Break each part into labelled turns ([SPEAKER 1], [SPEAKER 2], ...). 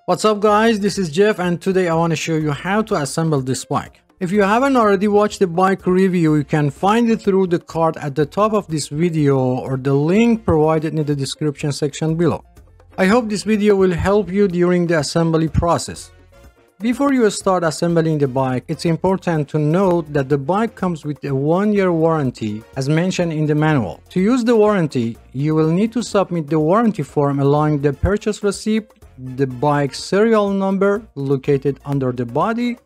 [SPEAKER 1] What's up guys, this is Jeff and today I want to show you how to assemble this bike. If you haven't already watched the bike review, you can find it through the card at the top of this video or the link provided in the description section below. I hope this video will help you during the assembly process. Before you start assembling the bike, it's important to note that the bike comes with a 1-year warranty as mentioned in the manual. To use the warranty, you will need to submit the warranty form along the purchase receipt, the bike serial number located under the body,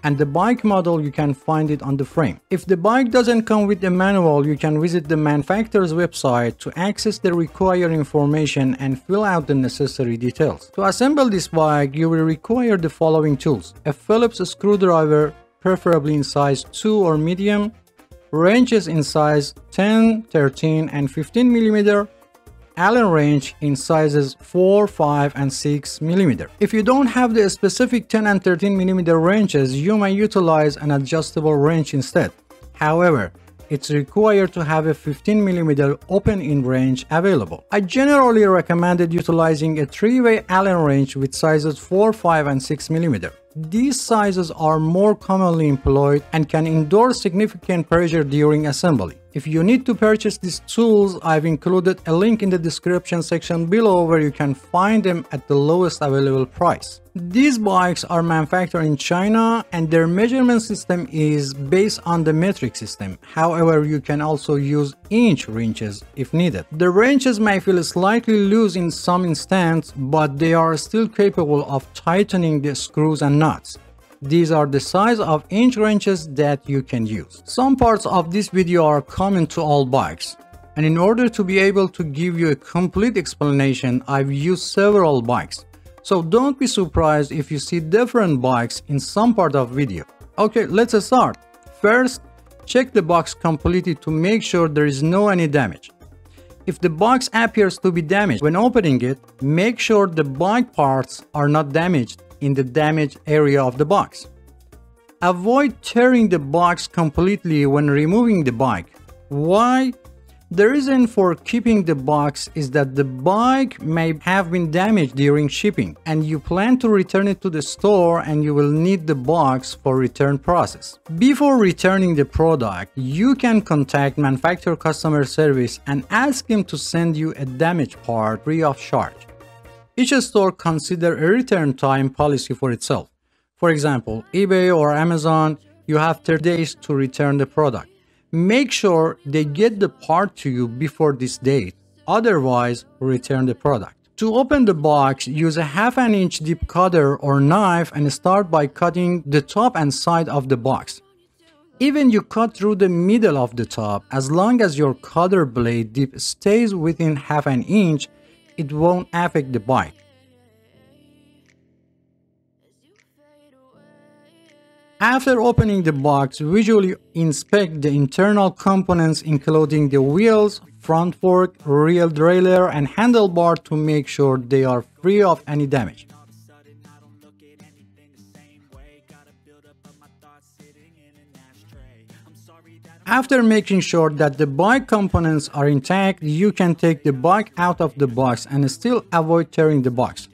[SPEAKER 1] and the bike model. You can find it on the frame. If the bike doesn't come with a manual, you can visit the manufacturer's website to access the required information and fill out the necessary details. To assemble this bike, you will require the following tools: a Phillips screwdriver, preferably in size 2 or medium, wrenches in size 10, 13, and 15 mm, Allen wrench in sizes 4, 5, and 6 mm. If you don't have the specific 10 and 13 mm wrenches, you may utilize an adjustable wrench instead. However, it's required to have a 15 mm open-end wrench available. I generally recommended utilizing a 3-way Allen wrench with sizes 4, 5, and 6 mm. These sizes are more commonly employed and can endure significant pressure during assembly. If you need to purchase these tools, I've included a link in the description section below where you can find them at the lowest available price. These bikes are manufactured in China and their measurement system is based on the metric system. However, you can also use inch wrenches if needed. The wrenches may feel slightly loose in some instances, but they are still capable of tightening the screws and nuts. These are the size of inch wrenches that you can use. Some parts of this video are common to all bikes, and in order to be able to give you a complete explanation, I've used several bikes. So don't be surprised if you see different bikes in some part of video. Okay, let's start. First, check the box completely to make sure there is no any damage. If the box appears to be damaged when opening it, make sure the bike parts are not damaged in the damaged area of the box. Avoid tearing the box completely when removing the bike. Why? The reason for keeping the box is that the bike may have been damaged during shipping and you plan to return it to the store and you will need the box for return process. Before returning the product, you can contact manufacturer customer service and ask them to send you a damaged part free of charge. Each store considers a return time policy for itself. For example, eBay or Amazon, you have 30 days to return the product. Make sure they get the part to you before this date, otherwise return the product. To open the box, use a 1/2 inch deep cutter or knife and start by cutting the top and side of the box. Even you cut through the middle of the top, as long as your cutter blade dip stays within 1/2 inch, it won't affect the bike. After opening the box, visually inspect the internal components including the wheels, front fork, rear derailleur, and handlebar to make sure they are free of any damage. After making sure that the bike components are intact, you can take the bike out of the box and still avoid tearing the box.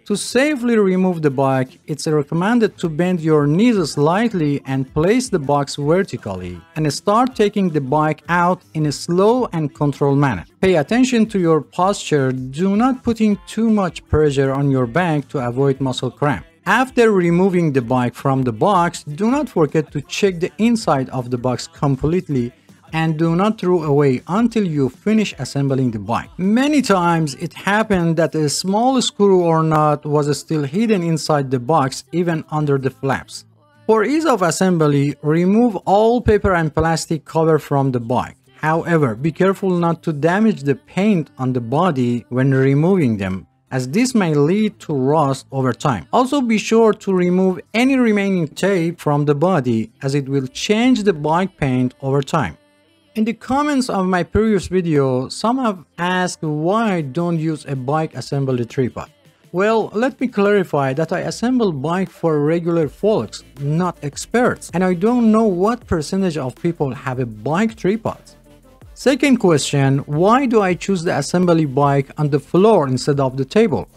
[SPEAKER 1] To safely remove the bike, it's recommended to bend your knees slightly and place the box vertically and start taking the bike out in a slow and controlled manner. Pay attention to your posture. Do not put in too much pressure on your back to avoid muscle cramp. After removing the bike from the box, do not forget to check the inside of the box completely and do not throw away until you finish assembling the bike. Many times it happened that a small screw or nut was still hidden inside the box, even under the flaps. For ease of assembly, remove all paper and plastic cover from the bike. However, be careful not to damage the paint on the body when removing them, as this may lead to rust over time. Also be sure to remove any remaining tape from the body, as it will change the bike paint over time. In the comments of my previous video, some have asked why I don't use a bike assembly tripod. Well, let me clarify that I assemble bike for regular folks, not experts, and I don't know what percentage of people have a bike tripod. Second question, why do I choose the assembly bike on the floor instead of the table?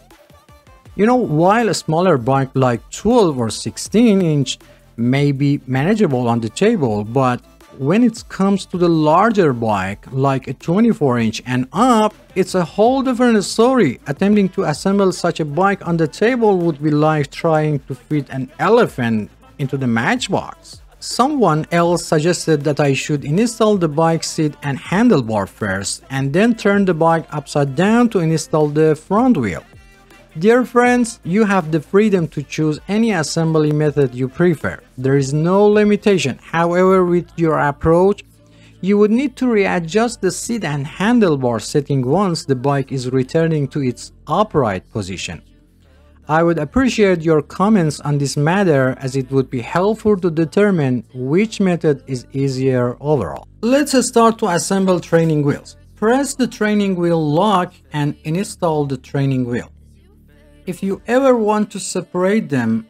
[SPEAKER 1] You know, while a smaller bike like 12 or 16-inch may be manageable on the table, but when it comes to the larger bike like a 24-inch and up, it's a whole different story. Attempting to assemble such a bike on the table would be like trying to fit an elephant into the matchbox. Someone else suggested that I should install the bike seat and handlebar first and then turn the bike upside down to install the front wheel. Dear friends, you have the freedom to choose any assembly method you prefer. There is no limitation. However, with your approach, you would need to readjust the seat and handlebar setting once the bike is returning to its upright position. I would appreciate your comments on this matter, as it would be helpful to determine which method is easier overall. Let's start to assemble training wheels. Press the training wheel lock and install the training wheel. If you ever want to separate them,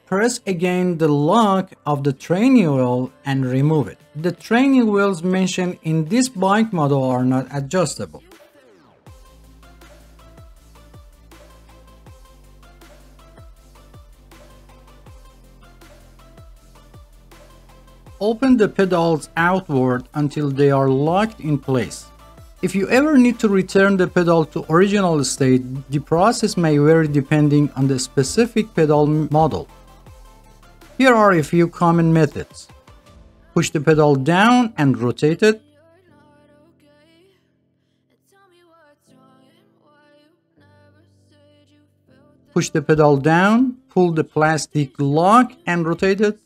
[SPEAKER 1] press again the lock of the training wheel and remove it. The training wheels mentioned in this bike model are not adjustable. Open the pedals outward until they are locked in place. If you ever need to return the pedal to original state, the process may vary depending on the specific pedal model. Here are a few common methods. Push the pedal down and rotate it. Push the pedal down, pull the plastic lock and rotate it.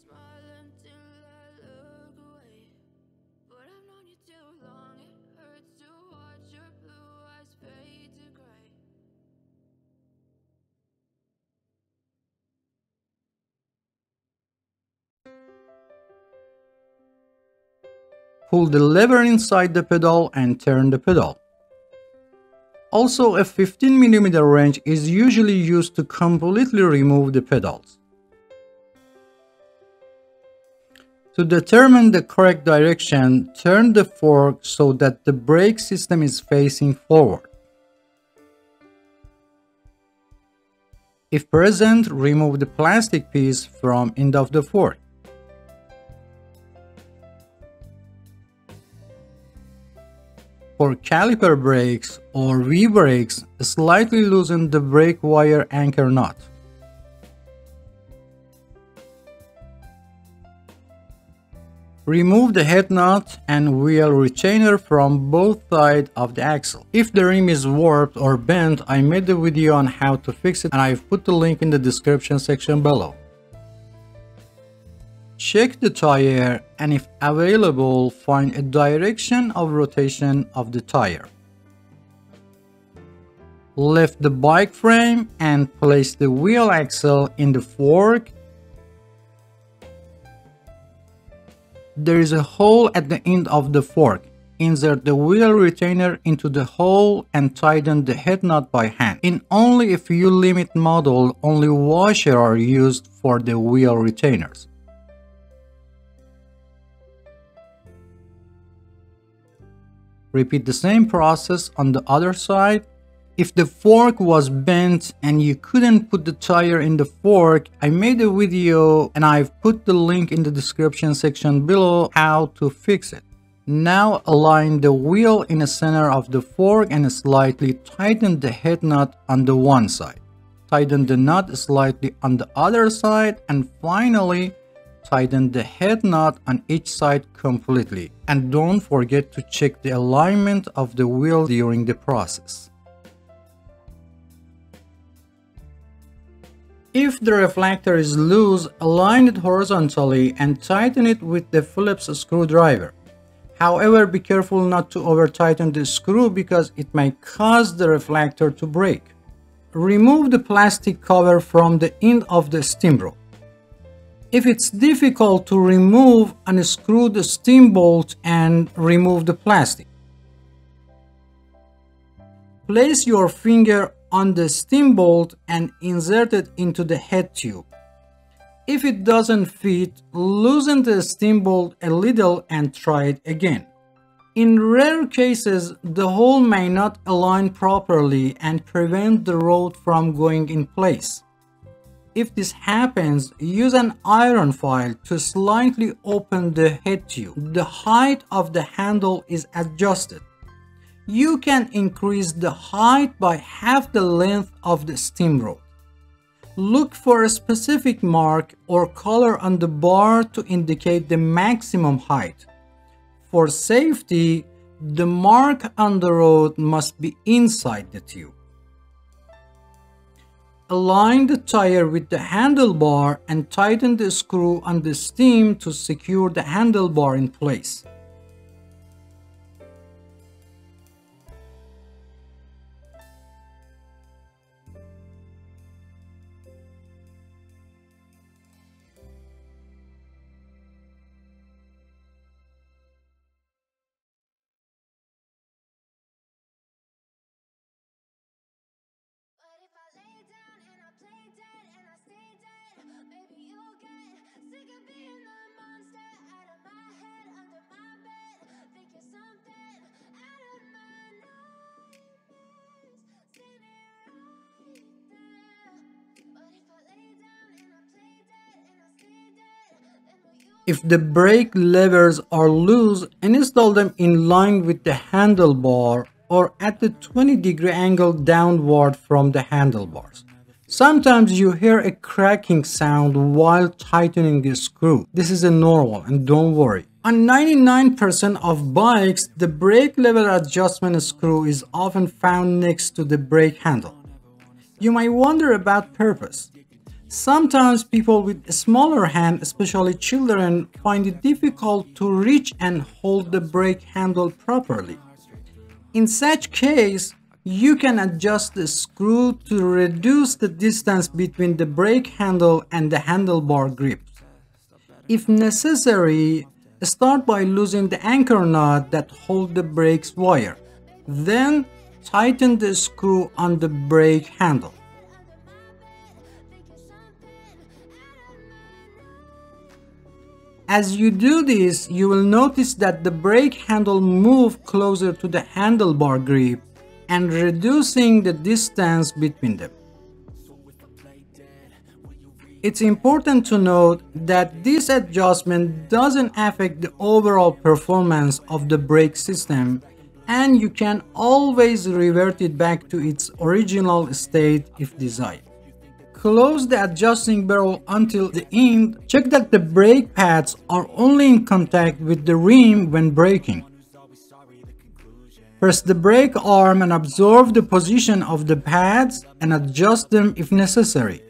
[SPEAKER 1] Pull the lever inside the pedal and turn the pedal. Also, a 15mm wrench is usually used to completely remove the pedals. To determine the correct direction, turn the fork so that the brake system is facing forward. If present, remove the plastic piece from end of the fork. For caliper brakes or V-brakes, slightly loosen the brake wire anchor nut. Remove the head nut and wheel retainer from both sides of the axle. If the rim is warped or bent, I made a video on how to fix it and I've put the link in the description section below. Check the tire and if available, find a direction of rotation of the tire. Lift the bike frame and place the wheel axle in the fork. There is a hole at the end of the fork. Insert the wheel retainer into the hole and tighten the head nut by hand. In only a few limit models, only washers are used for the wheel retainers. Repeat the same process on the other side. If the fork was bent and you couldn't put the tire in the fork, I made a video and I've put the link in the description section below how to fix it. Now align the wheel in the center of the fork and slightly tighten the head nut on the one side. Tighten the nut slightly on the other side and finally tighten the head nut on each side completely. And don't forget to check the alignment of the wheel during the process. If the reflector is loose, align it horizontally and tighten it with the Phillips screwdriver. However, be careful not to over-tighten the screw because it may cause the reflector to break. Remove the plastic cover from the end of the steam rope. If it's difficult to remove, unscrew the steam bolt and remove the plastic. Place your finger on the steam bolt and insert it into the head tube. If it doesn't fit, loosen the steam bolt a little and try it again. In rare cases, the hole may not align properly and prevent the rod from going in place. If this happens, use an iron file to slightly open the head tube. The height of the handle is adjusted. You can increase the height by half the length of the steam rod. Look for a specific mark or color on the bar to indicate the maximum height. For safety, the mark on the rod must be inside the tube. Align the tire with the handlebar and tighten the screw on the stem to secure the handlebar in place. If the brake levers are loose, install them in line with the handlebar or at the 20-degree angle downward from the handlebars. Sometimes you hear a cracking sound while tightening the screw. This is normal and don't worry. On 99% of bikes, the brake lever adjustment screw is often found next to the brake handle. You might wonder about purpose. Sometimes people with a smaller hand, especially children, find it difficult to reach and hold the brake handle properly. In such case, you can adjust the screw to reduce the distance between the brake handle and the handlebar grip. If necessary, start by loosening the anchor nut that holds the brakes wire. Then, tighten the screw on the brake handle. As you do this, you will notice that the brake handle moves closer to the handlebar grip and reducing the distance between them. It's important to note that this adjustment doesn't affect the overall performance of the brake system, and you can always revert it back to its original state if desired. Close the adjusting barrel until the end. Check that the brake pads are only in contact with the rim when braking. Press the brake arm and observe the position of the pads and adjust them if necessary.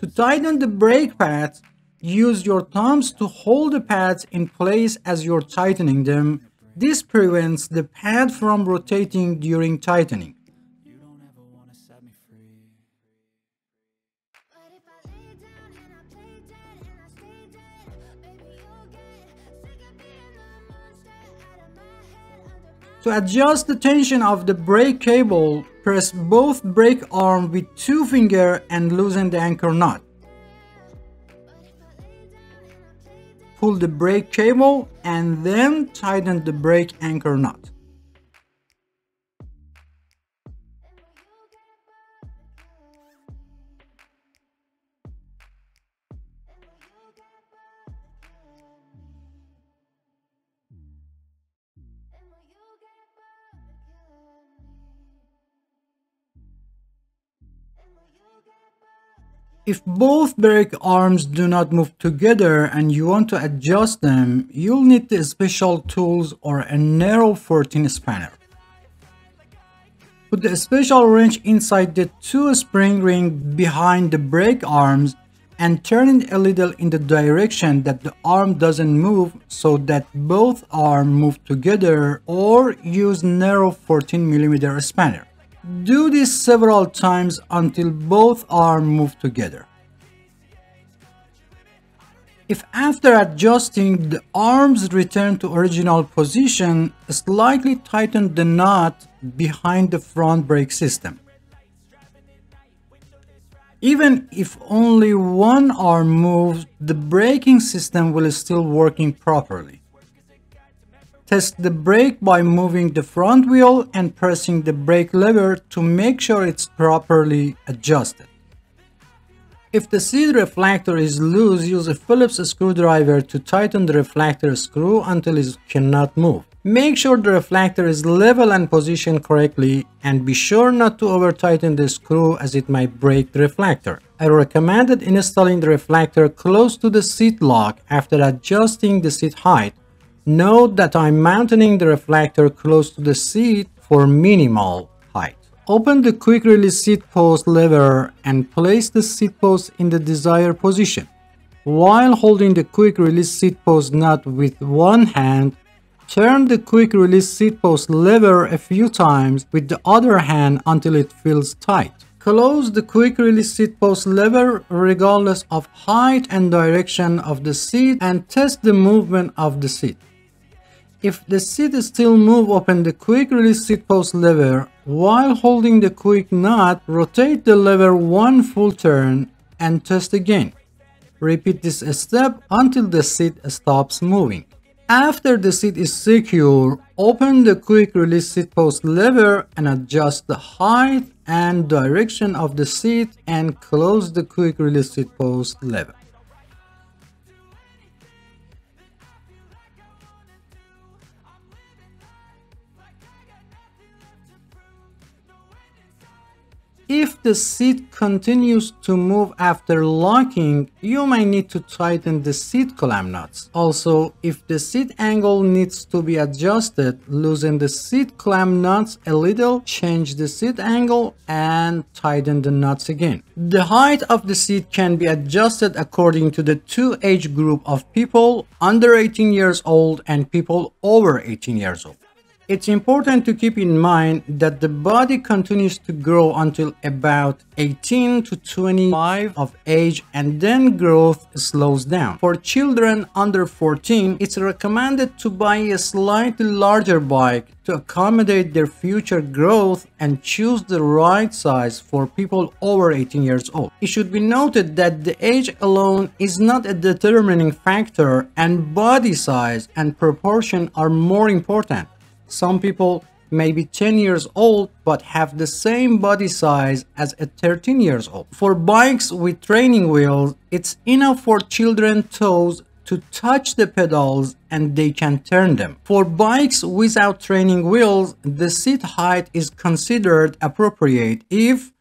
[SPEAKER 1] To tighten the brake pads, use your thumbs to hold the pads in place as you're tightening them. This prevents the pad from rotating during tightening. To adjust the tension of the brake cable, press both brake arms with 2 fingers and loosen the anchor nut. Pull the brake cable and then tighten the brake anchor nut. If both brake arms do not move together and you want to adjust them, you'll need the special tools or a narrow 14 spanner. Put the special wrench inside the 2 spring rings behind the brake arms and turn it a little in the direction that the arm doesn't move so that both arms move together, or use narrow 14mm spanner. Do this several times until both arms move together. If after adjusting the arms return to original position, slightly tighten the knot behind the front brake system. Even if only one arm moves, the braking system will still working properly. Test the brake by moving the front wheel and pressing the brake lever to make sure it's properly adjusted. If the seat reflector is loose, use a Phillips screwdriver to tighten the reflector screw until it cannot move. Make sure the reflector is level and positioned correctly, and be sure not to over tighten the screw as it might break the reflector. I recommended installing the reflector close to the seat lock after adjusting the seat height. Note that I'm mounting the reflector close to the seat for minimal height. Open the quick release seat post lever and place the seat post in the desired position. While holding the quick release seat post nut with one hand, turn the quick release seat post lever a few times with the other hand until it feels tight. Close the quick release seat post lever regardless of height and direction of the seat and test the movement of the seat. If the seat still moves, open the quick release seat post lever. While holding the quick nut, rotate the lever one full turn and test again. Repeat this step until the seat stops moving. After the seat is secure, open the quick release seat post lever and adjust the height and direction of the seat and close the quick release seat post lever. If the seat continues to move after locking, you may need to tighten the seat clamp nuts. Also, if the seat angle needs to be adjusted, loosen the seat clamp nuts a little, change the seat angle, and tighten the nuts again. The height of the seat can be adjusted according to the two age group of people under 18 years old and people over 18 years old. It's important to keep in mind that the body continues to grow until about 18 to 25 of age, and then growth slows down. For children under 14, it's recommended to buy a slightly larger bike to accommodate their future growth and choose the right size for people over 18 years old. It should be noted that the age alone is not a determining factor, and body size and proportion are more important. Some people may be 10 years old but have the same body size as a 13 years old. For bikes with training wheels, it's enough for children's toes to touch the pedals and they can turn them. For bikes without training wheels, the seat height is considered appropriate if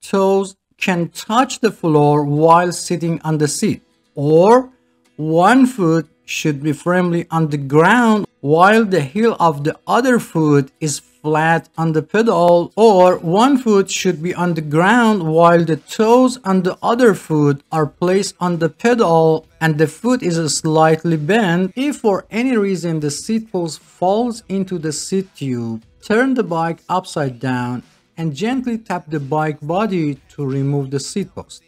[SPEAKER 1] toes can touch the floor while sitting on the seat, or one foot should be firmly on the ground while the heel of the other foot is flat on the pedal, or one foot should be on the ground while the toes on the other foot are placed on the pedal and the foot is slightly bent. If for any reason the seat post falls into the seat tube, turn the bike upside down and gently tap the bike body to remove the seat post.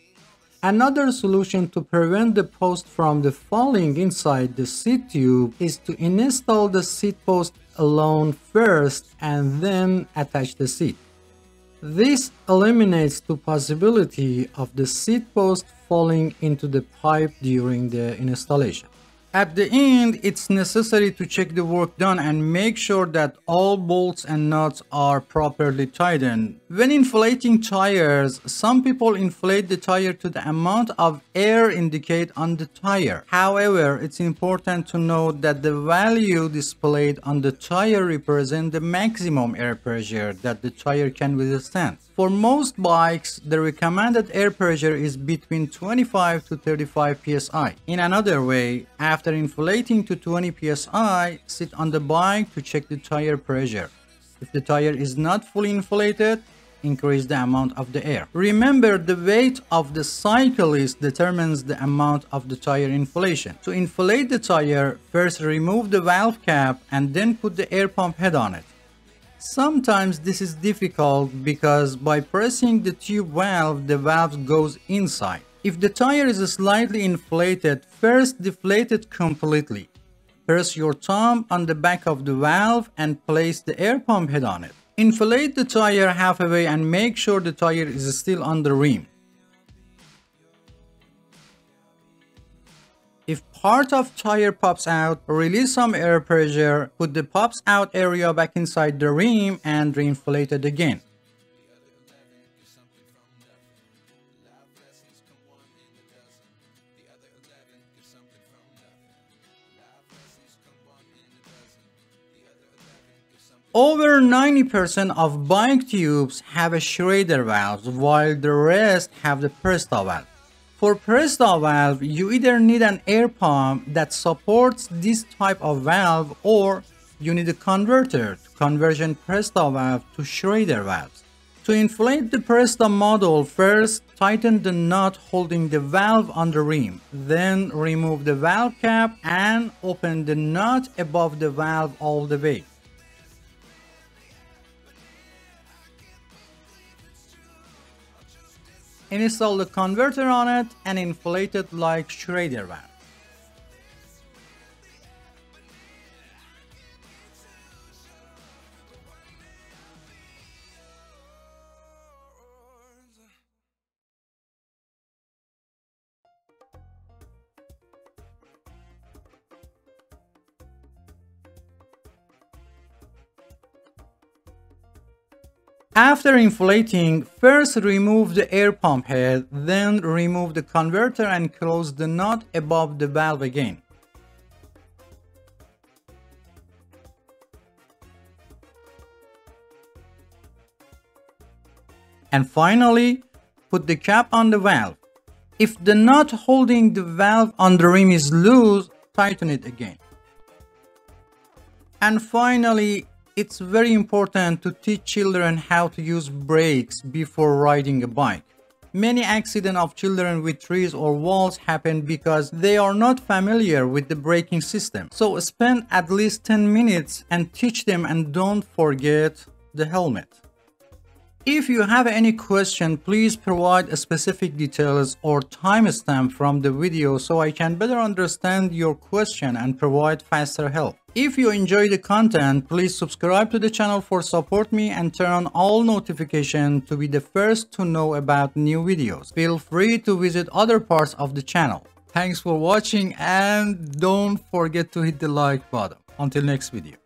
[SPEAKER 1] Another solution to prevent the post from falling inside the seat tube is to install the seat post alone first and then attach the seat. This eliminates the possibility of the seat post falling into the pipe during the installation. At the end, it's necessary to check the work done and make sure that all bolts and nuts are properly tightened. When inflating tires, some people inflate the tire to the amount of air indicated on the tire. However, it's important to note that the value displayed on the tire represents the maximum air pressure that the tire can withstand. For most bikes, the recommended air pressure is between 25 to 35 psi. In another way, after inflating to 20 psi, sit on the bike to check the tire pressure. If the tire is not fully inflated, increase the amount of the air. Remember, the weight of the cyclist determines the amount of the tire inflation. To inflate the tire, first remove the valve cap and then put the air pump head on it. Sometimes this is difficult because by pressing the tube valve, the valve goes inside. If the tire is slightly inflated, first deflate it completely. Press your thumb on the back of the valve and place the air pump head on it. Inflate the tire halfway and make sure the tire is still on the rim. If part of tire pops out, release some air pressure, put the pops out area back inside the rim and reinflate it again. Over 90% of bike tubes have a Schrader valve, while the rest have the Presta valve. For Presta valve, you either need an air pump that supports this type of valve, or you need a converter to conversion Presta valve to Schrader valves. To inflate the Presta model, first tighten the nut holding the valve on the rim, then remove the valve cap and open the nut above the valve all the way. Install the converter on it and inflate it like Schrader valve. After inflating, first remove the air pump head, then remove the converter and close the nut above the valve again. And finally, put the cap on the valve. If the nut holding the valve on the rim is loose, tighten it again. And finally, it's very important to teach children how to use brakes before riding a bike. Many accidents of children with trees or walls happen because they are not familiar with the braking system. So spend at least 10 minutes and teach them, and don't forget the helmet. If you have any question, please provide specific details or timestamp from the video so I can better understand your question and provide faster help. If you enjoy the content, please subscribe to the channel for support me and turn on all notifications to be the first to know about new videos. Feel free to visit other parts of the channel. Thanks for watching and don't forget to hit the like button. Until next video.